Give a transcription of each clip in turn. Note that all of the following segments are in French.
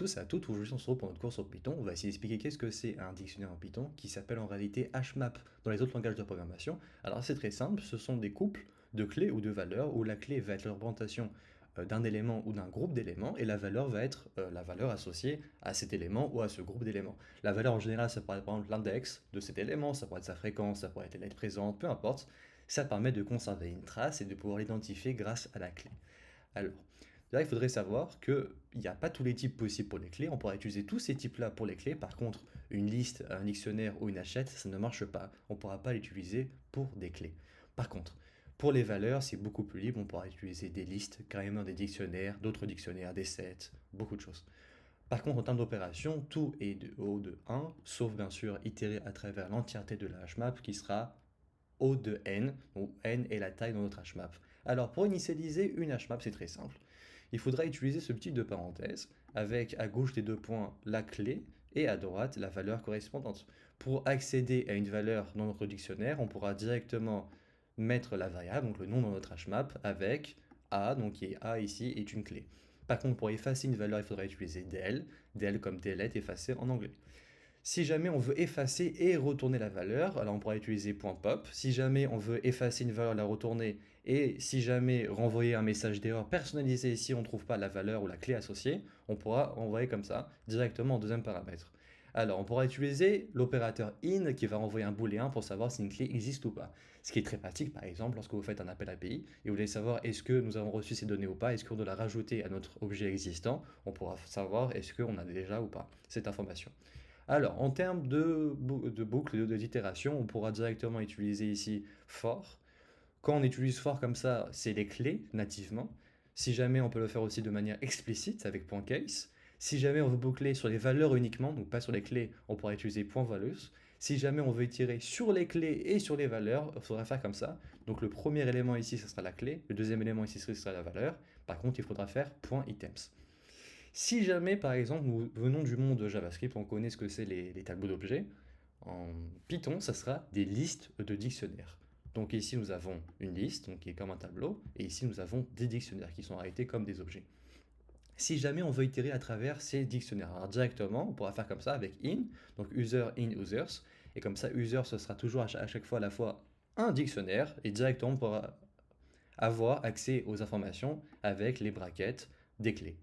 Tous à toutes, aujourd'hui on se retrouve pour notre cours sur Python. On va essayer d'expliquer qu'est-ce que c'est un dictionnaire en Python qui s'appelle en réalité HMAP dans les autres langages de programmation. Alors c'est très simple, ce sont des couples de clés ou de valeurs où la clé va être la représentation d'un élément ou d'un groupe d'éléments et la valeur va être la valeur associée à cet élément ou à ce groupe d'éléments. La valeur en général, ça pourrait être par exemple l'index de cet élément, ça pourrait être sa fréquence, ça pourrait être les lettres présentes, peu importe. Ça permet de conserver une trace et de pouvoir l'identifier grâce à la clé. Alors, là, il faudrait savoir qu'il n'y a pas tous les types possibles pour les clés. On pourra utiliser tous ces types-là pour les clés. Par contre, une liste, un dictionnaire ou une hachette, ça ne marche pas. On ne pourra pas l'utiliser pour des clés. Par contre, pour les valeurs, c'est beaucoup plus libre. On pourra utiliser des listes, carrément des dictionnaires, d'autres dictionnaires, des sets, beaucoup de choses. Par contre, en termes d'opération, tout est de haut de 1, sauf bien sûr itérer à travers l'entièreté de la HMAP qui sera O de n, où n est la taille de notre HMAP. Alors pour initialiser une HMAP, c'est très simple. Il faudra utiliser ce petit de parenthèse avec à gauche des deux points la clé et à droite la valeur correspondante. Pour accéder à une valeur dans notre dictionnaire, on pourra directement mettre la variable, donc le nom dans notre HMAP, avec a, donc qui est a ici, est une clé. Par contre, pour effacer une valeur, il faudra utiliser del, del comme delete, effacer en anglais. Si jamais on veut effacer et retourner la valeur, alors on pourra utiliser .pop. Si jamais on veut effacer une valeur, la retourner, et si jamais renvoyer un message d'erreur personnalisé si on ne trouve pas la valeur ou la clé associée, on pourra envoyer comme ça, directement en deuxième paramètre. Alors on pourra utiliser l'opérateur in qui va renvoyer un booléen pour savoir si une clé existe ou pas. Ce qui est très pratique par exemple lorsque vous faites un appel API et vous voulez savoir est-ce que nous avons reçu ces données ou pas, est-ce qu'on doit la rajouter à notre objet existant, on pourra savoir est-ce qu'on a déjà ou pas cette information. Alors, en termes de boucle, d'itération, on pourra directement utiliser ici for. Quand on utilise for comme ça, c'est les clés nativement. Si jamais on peut le faire aussi de manière explicite avec .case. Si jamais on veut boucler sur les valeurs uniquement, donc pas sur les clés, on pourra utiliser .values. Si jamais on veut itérer sur les clés et sur les valeurs, il faudra faire comme ça. Donc le premier élément ici, ce sera la clé. Le deuxième élément ici, ce sera la valeur. Par contre, il faudra faire .items. Si jamais, par exemple, nous venons du monde de JavaScript, on connaît ce que c'est les tableaux d'objets, en Python, ça sera des listes de dictionnaires. Donc ici, nous avons une liste, donc qui est comme un tableau, et ici, nous avons des dictionnaires qui sont arrêtés comme des objets. Si jamais on veut itérer à travers ces dictionnaires, alors directement, on pourra faire comme ça avec in, donc user in users, et comme ça, user, ce sera toujours à chaque fois à la fois un dictionnaire, et directement on pourra avoir accès aux informations avec les brackets des clés.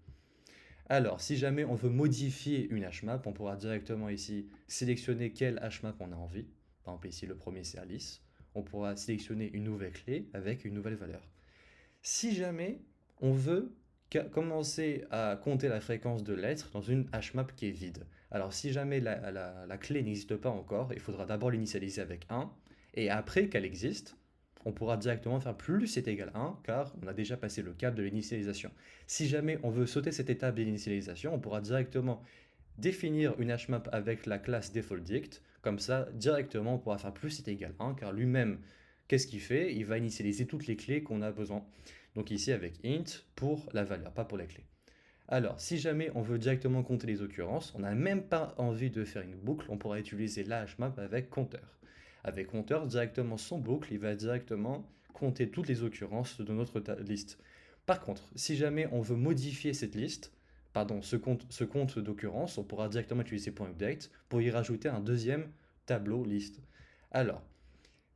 Alors, si jamais on veut modifier une HMAP, on pourra directement ici sélectionner quelle HMAP on a envie. Par exemple, ici, le premier c'est Alice. On pourra sélectionner une nouvelle clé avec une nouvelle valeur. Si jamais on veut commencer à compter la fréquence de lettres dans une HMAP qui est vide. Alors, si jamais la clé n'existe pas encore, il faudra d'abord l'initialiser avec 1, et après qu'elle existe, on pourra directement faire plus est égal à 1, car on a déjà passé le cap de l'initialisation. Si jamais on veut sauter cette étape de l'initialisation, on pourra directement définir une HMAP avec la classe defaultDict. Comme ça, directement, on pourra faire plus est égal à 1, car lui-même, qu'est-ce qu'il fait? Il va initialiser toutes les clés qu'on a besoin. Donc ici avec int pour la valeur, pas pour les clés. Alors, si jamais on veut directement compter les occurrences, on n'a même pas envie de faire une boucle, on pourra utiliser la HMAP avec compteur. Avec compteur, directement son boucle, il va directement compter toutes les occurrences de notre liste. Par contre, si jamais on veut modifier cette liste, pardon, ce compte d'occurrences, on pourra directement utiliser .update pour y rajouter un deuxième tableau liste. Alors,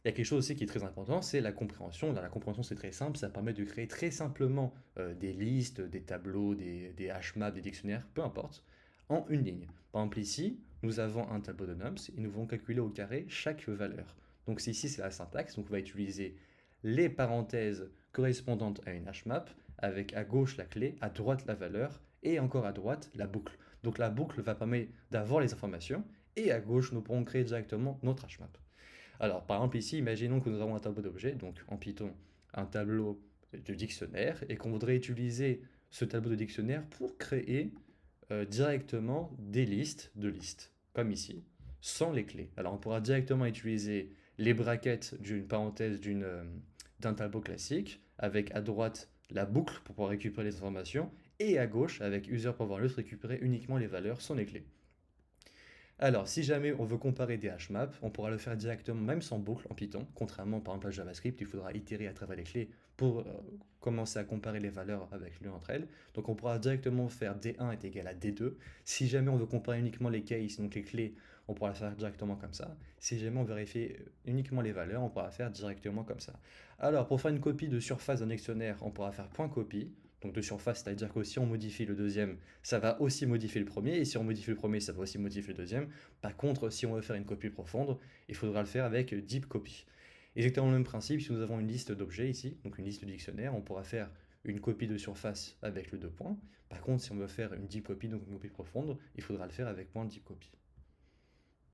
il y a quelque chose aussi qui est très important, c'est la compréhension. Là, la compréhension, c'est très simple, ça permet de créer très simplement des listes, des tableaux, des HMAP, des dictionnaires, peu importe, en une ligne. Par exemple, ici, nous avons un tableau de nums et nous allons calculer au carré chaque valeur. Donc ici, c'est la syntaxe, donc on va utiliser les parenthèses correspondantes à une HMAP, avec à gauche la clé, à droite la valeur, et encore à droite la boucle. Donc la boucle va permettre d'avoir les informations, et à gauche, nous pourrons créer directement notre HMAP. Alors, par exemple, ici, imaginons que nous avons un tableau d'objets, donc en Python, un tableau de dictionnaire, et qu'on voudrait utiliser ce tableau de dictionnaire pour créer directement des listes de listes, comme ici, sans les clés. Alors, on pourra directement utiliser les brackets d'une parenthèse d'un tableau classique, avec à droite la boucle pour pouvoir récupérer les informations, et à gauche, avec user pour pouvoir récupérer uniquement les valeurs sans les clés. Alors, si jamais on veut comparer des hashmaps, on pourra le faire directement, même sans boucle en Python. Contrairement par exemple à JavaScript, il faudra itérer à travers les clés pour commencer à comparer les valeurs avec l'une entre elles. Donc on pourra directement faire D1 est égal à D2. Si jamais on veut comparer uniquement les cases, donc les clés, on pourra le faire directement comme ça. Si jamais on vérifie uniquement les valeurs, on pourra faire directement comme ça. Alors, pour faire une copie de surface d'un dictionnaire, on pourra faire point copie. Donc de surface, c'est-à-dire que si on modifie le deuxième, ça va aussi modifier le premier, et si on modifie le premier, ça va aussi modifier le deuxième. Par contre, si on veut faire une copie profonde, il faudra le faire avec deep copy. Exactement le même principe, si nous avons une liste d'objets ici, donc une liste de dictionnaire, on pourra faire une copie de surface avec le deux points. Par contre, si on veut faire une deep copy, donc une copie profonde, il faudra le faire avec point deep copy.